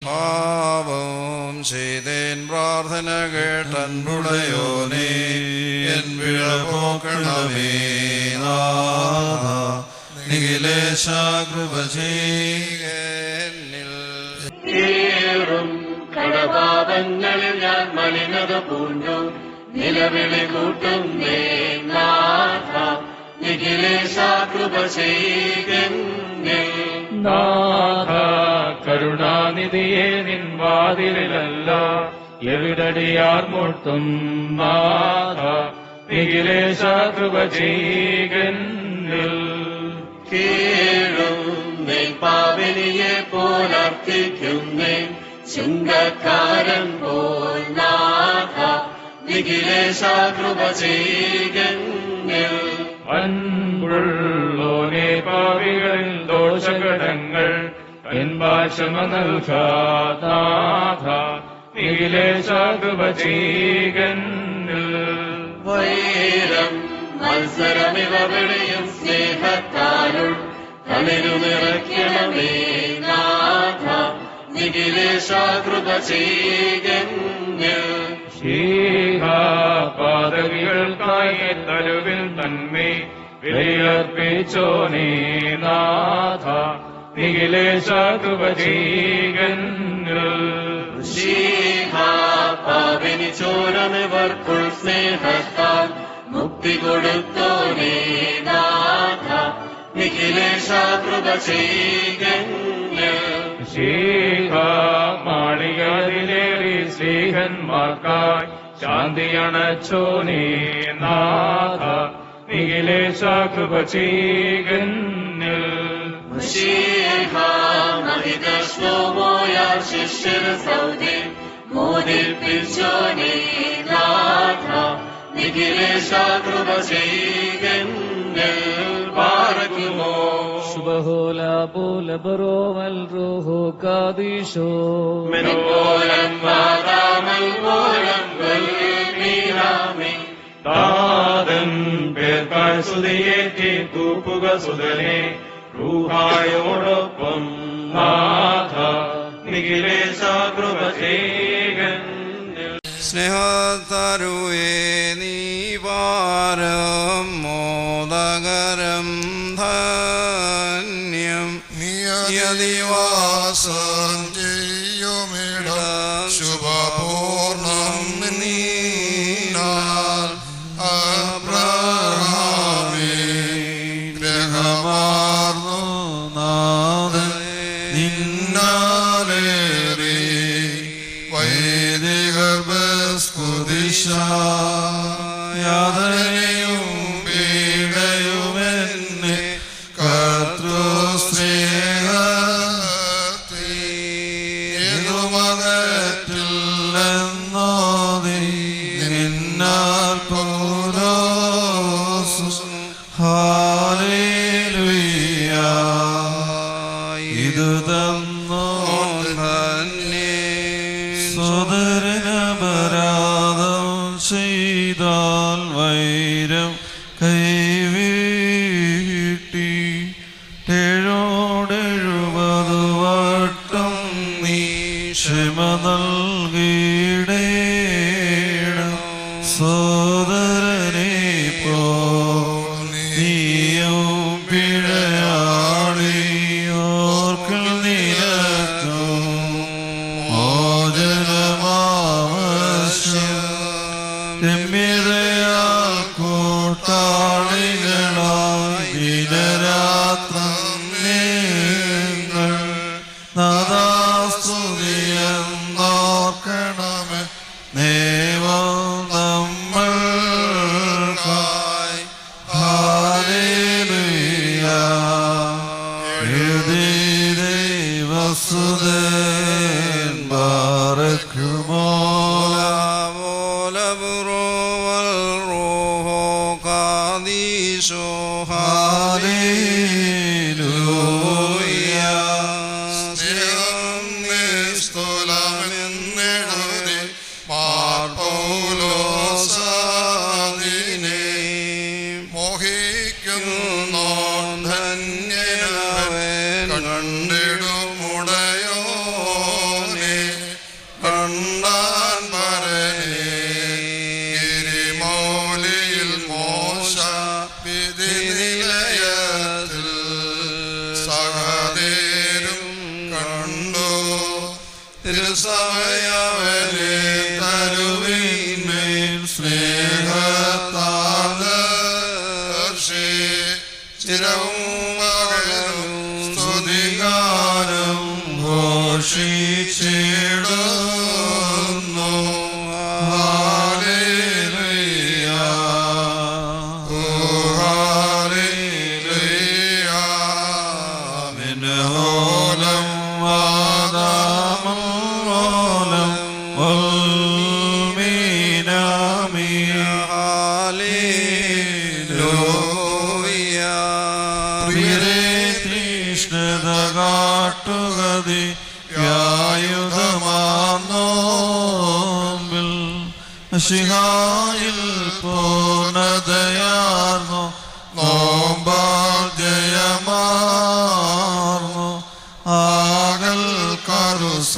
പാപം ചെയ്തേൻ പ്രാർത്ഥന കേട്ടൻപുടയോനേ എൻ പിഴ പോക്കണമേ നാഥ നിഖിലേശ കൃപ ചെയ്യുന്നിൽ കടപാപങ്ങളിൽ ഞാൻ മലിനത പൂണ്ടു നിലവിളി കൂട്ടുന്നേ നാഥ നിഖിലേശ കൃപ ചെയ്യുന്നിൽ നാഥ കരുണാനിധിയെ നിൻ വാതിലിലല്ല എവിടടിയാർ മുട്ടും നാഥ നിഖിലേശ കൃപ ചെയ്യുന്നിൽ കേഴും പാവിനിയെ പോലർത്തിക്കുന്നേ ചുങ്കക്കാരൻ പോൽ നാഥ നിഖിലേശ കൃപ ചെയ്യുന്നിൽ അൻപുള്ളോനെ പാവികളിൽ ദോഷഘടങ്ങൾ പിൻഭാഷമ നൽകാനാഥ നിഖിലേശ കൃപ ചെയ്യുന്നിൽ വൈരം മത്സരമിവ വിളിയും സ്നേഹത്താലുൾ തളിരു നിറയ്ക്കണമേ നാഥ നിഖിലേശ കൃപ ചെയ്യുന്നിൽ പാതകികൾക്കായി തരുവിൽ തന്മേ വിലയർപ്പിച്ചോനേ നാഥ നിഖിലേശ കൃപ ചെയ്യുന്നിൽ പാവിനി ചോരമിവർക്കുൾ സ്നേഹത്താൽ മുക്തി കൊടുത്തോനേ നാഥ നിഖിലേശ കൃപ ചെയ്യുന്നിൽ മാളികയിലേറി സ്നേഹന്മാർക്കായി ശാന്തിയണച്ചോനേ നാഥ നിഖിലേശ കൃപ ചെയ്യുന്നിൽ മഹിതശ്ലോമോയാൽ ശിഷ്യർ സൗദി മോദിപ്പിച്ചോനേ നാഥ നിഖിലേശ കൃപ ചെയ്യുന്നിൽ പാർക്കുമോ ശുഭഹോല പോല ബറോവൽ റൂഹു കാദീശോ മെനോലം വാദാമൽ പോലം മീനാമി താതൻ പേർക്കായി സ്തുതിയേറ്റി തൂപ്പുക സുതനെ റൂഹായോടൊപ്പം നാഥ നിഖിലേശ കൃപ ചെയ്യുന്നിൽ സ്നേഹത്തരുവേ നീ പാരം മോദകരം ധന്യം നിയതിവാസം ചെയ്യുമിടം ശുഭപൂർണം നീനാൽ അബ്രഹാമേ ഗ്രഹമാർന്നു നാഥൻ നിന്നാലേറി വൈദികർ യാതനയും പീഡയുമെന്നെ കർത്തൃസ്നേഹത്തില്ലെന്നോതി നിന്നാൽ പോലോസ് ഹാലേലുയ്യ ഇത് തന്നോ സോദരനപരാധം ചെയ്താൽ വൈരം കൈവീട്ടി 70 വട്ടം നീ ക്ഷമ നൽകിയിടേണം സോദരനെ പോ നീയും പിഴയാളിയോർക്കൽ നിരക്കും രമ്യതയാൽ കൂട്ടാളികളായി ദിനരാത്രങ്ങൾ നാദാസ്തുതിയെന്നോർക്കണമേ തിരുസഭയവരെ തരുവിന്മേൽ സ്നേഹത്താലർഷേ ചിരവും പകലും സ്തുതിഗാനം ഘോഷിച്ചിടുന്നു. ഹല്ലേലൂയ, ഓ ഹല്ലേലൂയ. മിന്നോലം വാദാമോലം ഉൽമീനാമി. ഹല്ലേലൂയ. പ്രിയരേ, തീഷ്ണത കാട്ടുകതി യായുധമാർന്നോമ്പിൽ ശിഹായിൽ പൂർണ്ണതയാർന്നു നോമ്പാൽ ജയമാർന്നു. ആകൽ കറുസ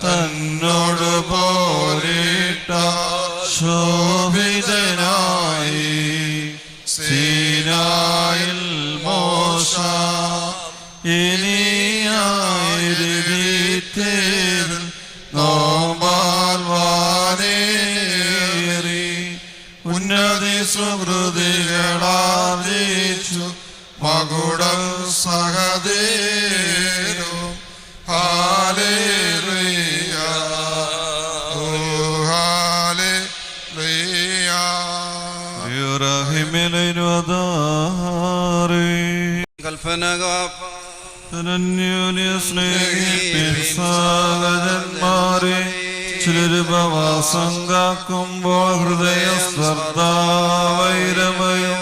തന്നോട് പോരിട്ട ശോഭിതനായി സീനായിൽ മോശ ഇനിയായിരുതീത്തേരിൽ നോമ്പാൽ വാനേറി ഉന്നതി സുഹൃതികളാർജിച്ചു മകുടം സഹദേരും. ഹല്ലേലൂയ, ഓ ഹല്ലേലൂയ. കൽപ്പനകാപ്പന്മാരെ ചിലരുപവാസം കാക്കുമ്പോൾ ഹൃദയ സ്പർദ്ധാവൈരമയം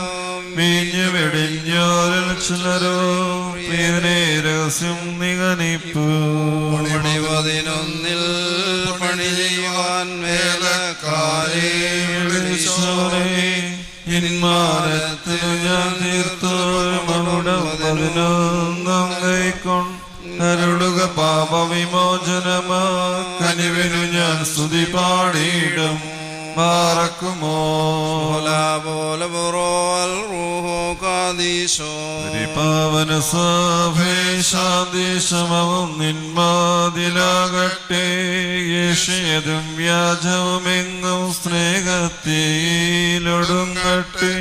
മീഞ്ഞു വെടിഞ്ഞോരിൽ ചിലരോ പേരെ രഹസ്യം നിഗനിപ്പു. പണിവതിനൊന്നിൽ പണി ചെയ്യുവാൻ വേലക്കാരെ ഇന്മാനത്തിനു ഞാൻ തീർത്തോമകുടം 11 കൈക്കൊണ്ടരുളുക പാപവിമോചനമാ കനിവിനു ഞാൻ സ്തുതി പാടിയിടും. ബാറക്കുമോ പാവന സഭേ ശാന്തി ശമവും നിന്മാതിലാകട്ടെ. യേശയതും വ്യാജവുമെങ്ങും സ്നേഹത്തിലൊടുങ്ങട്ടെ.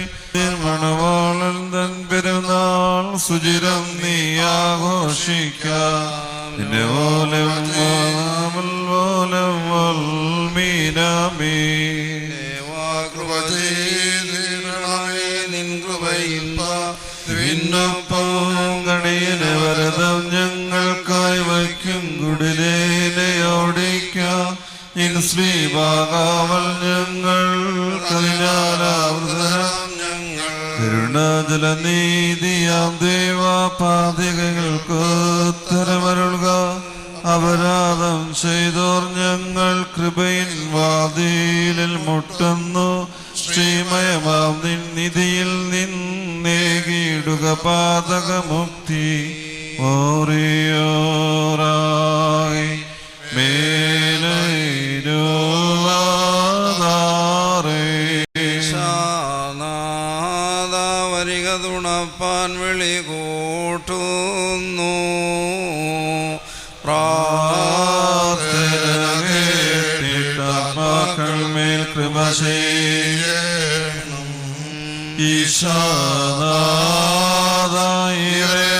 മണവാളൻ തൻ പെരുന്നാൾ സുചിരം നീ ആഘോഷിക്കാം. നിന്റെ ഓലം മീനാമീ. നിൻ കൃപയിൽ വിണ്ണപ്പം കണിയന് വരദം ഞങ്ങൾക്കായി വയ്ക്കും. കുടിലേനെ ഓടിക്കാം ഇൻ ശ്രീഭാഗാവൽ ഞങ്ങൾ കതിനാലാവൃതരാം. കരുണാജല നീതിയാം ദേവാപാതികൾക്ക് ഉത്തരമരുൾക. അപരാധം ചെയ്തോർ ഞങ്ങൾ കൃപയിൻ വാതിലിൽ മുട്ടുന്നു. ശ്രീമയമാം നിന്നിധിയിൽ നിന്നേകിടുക പാതകമുക്തി. ഓറിയോറായി മേലൈരോവാദാറേ. വരിക തുണപ്പാൻ വിളി കൂട്ടുന്നു. മക്കൾ കൃപ ചെയ്യണം. ഈശാനാദായിരേ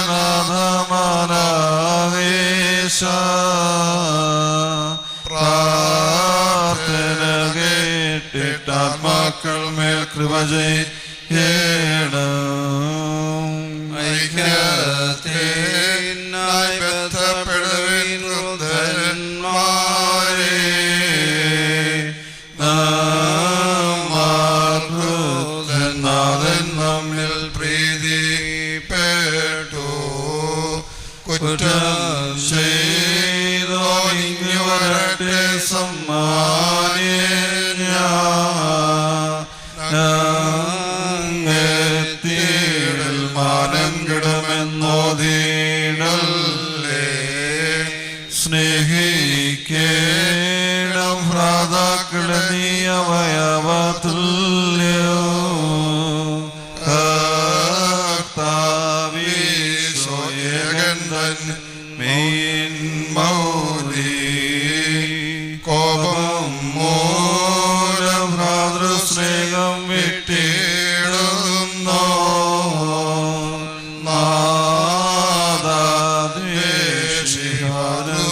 നാഥമാനാവേശ പ്രാർത്ഥന കേട്ടിട്ടാത്മാക്കൾ മേൽ കൃപ ചെയ്യണം. ഐക്യത്തിനായി ബന്ധപ്പെടുവിൻ വൃദ്ധന്മാരെ. നാഥൻ നമ്മിൽ പ്രീതിപ്പെട്ടു. കുറ്റം ചെയ്തോ ഇങ്ങു വരട്ടെ സമ്മാനീടൽ മാനം കിടമെന്നോദീടല്ലേ. സ്നേഹിക്കേണം ഭ്രാതാക്കളെ നീ അവയവതുല്യോ. കർത്താവീശോയേകൻ തൻ മീൻ മൗന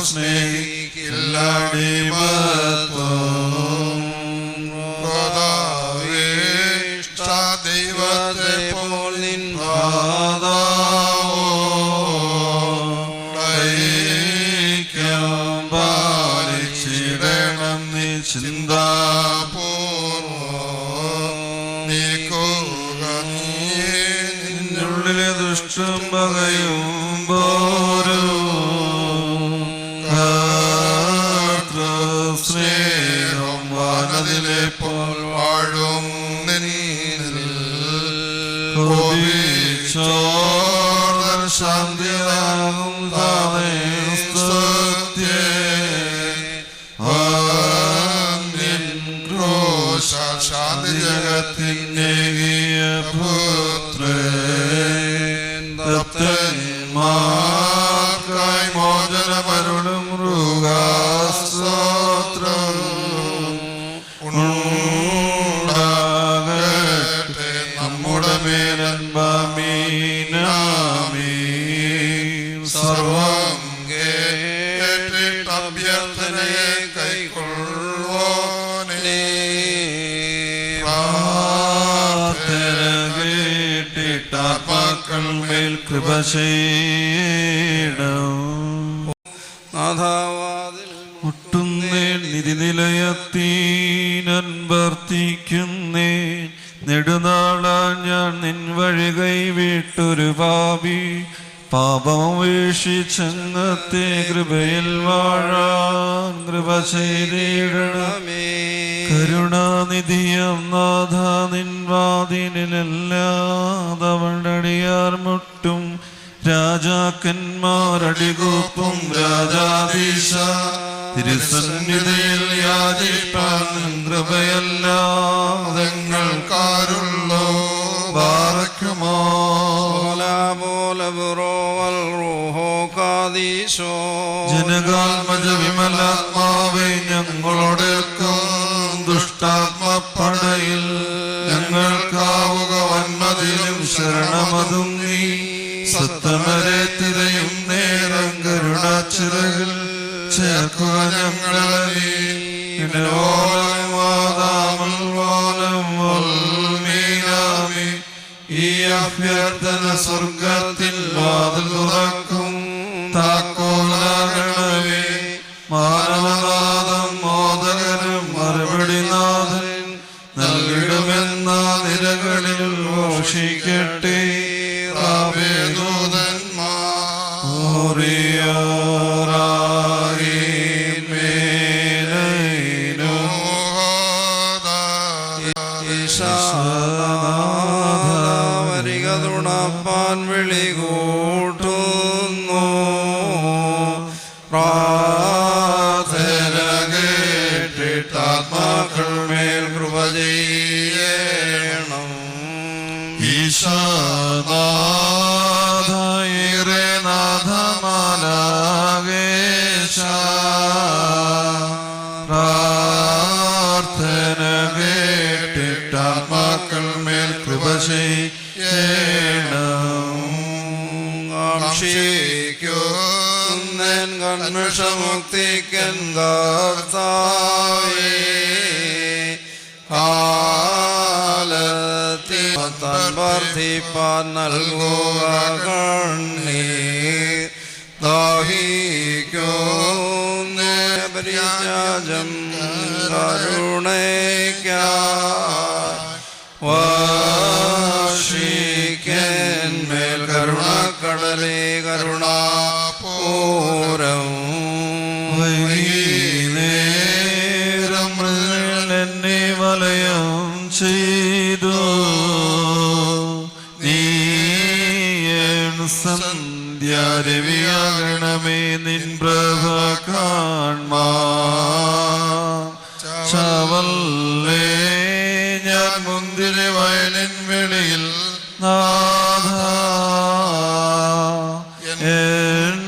സ്നേഹിക്കില്ലാടിമത്വം ദൈവത്തെ പോൽ നിൻ ഐക്യം പാലിച്ചിടണം നീ ചിന്താപൂർവം നീക്കുക നിന്നുള്ളിലെ ദുഷ്ടം പകയും സ്നേഹം വാനതിലെ പോൽ വാഴും ശാന്തിയാകും ശാന്തി ജഗത്തിന്നേകിയ പുത്രന്മാർക്കായി മോചനമരുളും മൃഗാസ്തോത്രം ഉണ്ടാകട്ടെ നമ്മുടെ മേലൻപമീനാമീ സർവം കേട്ടിട്ട് അഭ്യർത്ഥനയെ കൈക്കൊള്ളുവോനേ പ്രാർത്ഥന കേട്ടിട്ടാത്മാക്കൾ മേൽ കൃപ ചെയ്യണം. മുട്ടുന്നേൻ നിധി നിലയത്തീനൻവർത്തിക്കുന്നേ നെടുനാളാ ഞാൻ നിൻ വഴി കൈവിട്ടൊരു പാപി പാപമപേക്ഷിച്ചങ്ങത്തെ കൃപയിൽ വാഴാൻ കൃപ ചെയ്തിടണമേ. കരുണാനിധിയം നാഥ നിൻ വാതിലിലല്ലാതവളുടെ അടിയാർ മുട്ടും രാജാക്കന്മാരടികൂപ്പും രാജാധീശ തിരുസന്നിധിയിൽ യാചിപ്പാൻ കൃപയല്ലാതെങ്ങൾക്കാരുള്ളോ ബാറക്കുമോ ജനകാത്മജ വിമലാത്മാവേ ഞങ്ങളോടേൽക്കും ദുഷ്ടാത്മപ്പടയിൽ ഞങ്ങൾക്കാവുക വന്മതിലും ശരണമതും നീ സത്തമരെ തിരയും നേരം കരുണാച്ചിറകിൽ ചേർക്കുക ഞങ്ങളെ ഈ അഭ്യർത്ഥന സ്വർഗത്തിൽ വാതിൽ തുറക്കും താക്കോലാകണമേ. മാനവനാഥം മോദകനും മറുപടി നാഥൻ നൽകിടുമെന്ന നിരകളിൽ ഘോഷിക്കട്ടെ. വരികതുണപ്പാൻ വിളി കൂട്ടുന്നു പ്രാർത്ഥന കേട്ടിട്ടാത്മാക്കൾ മേൽ കൃപ ചെയ്യണം. ഈശാനാഥേറെ നാഥമാലാകേശ പ്രാർത്ഥന കേട്ടിട്ടാത്മാക്കൾ മേൽ കൃപ ചെയ്യണം. കന്മഷമുക്തിക്കൻ കർത്താവേ വർദ്ധിപ്പാൻ നൽകുക കണ്ണീർ ദാഹിക്കും കരുണയ്ക്കാൻ മേൽ കരുണക്കടലേ കരുണാപൂരം വൈകുന്നേരം എന്നെ വലയം ചെയ്തു നീയൻ സന്ധ്യാരവിയാകണമേ നിൻ പ്രഭ കാൺമാ ചവല്ലേ ഞാൻ മുന്തിരി വയലിൻ വെളിയിൽ നാഥ എൻ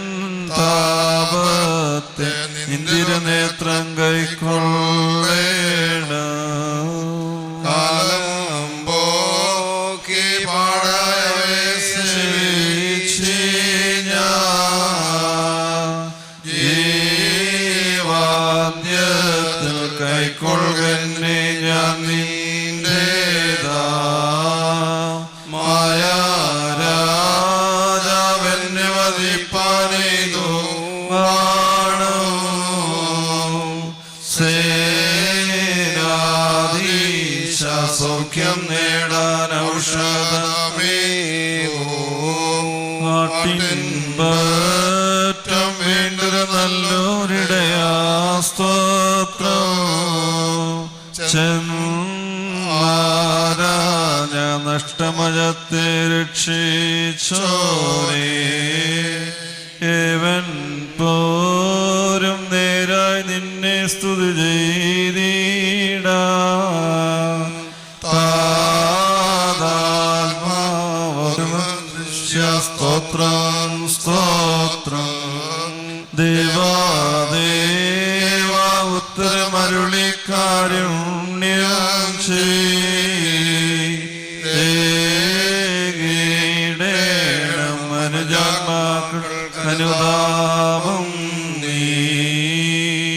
താപത്തെ നിന്തിരനേത്രം കൈക്കൊള്ളേണം. കാലം പോക്കി പാടവേ സേവിച്ചേ ഞാൻ രാജ്യത്തിൽ കൈക്കൊള്ളുകന്നെ ഞാൻ നിന്റേതാ മായ രാജാവെന്നെ വധിപ്പാനെയ്തു സേനാധീശ സൗഖ്യം നേടാൻ ഔഷധം വേണ്ടൊരു നല്ലൊരിടയാ സ്തോത്രം ചെന്നാരാഞ്ഞ നഷ്ടമജത്തെ രക്ഷിച്ചോരേ ഏവൻ പോരും നേരായി നിന്നെ സ്തുതി ചെയ്തിടാ സ്തോത്രം സ്തോത്രം ദേവാദേവ ഉത്തരമരുളിക്കാരുണ്യം ചെയ്യ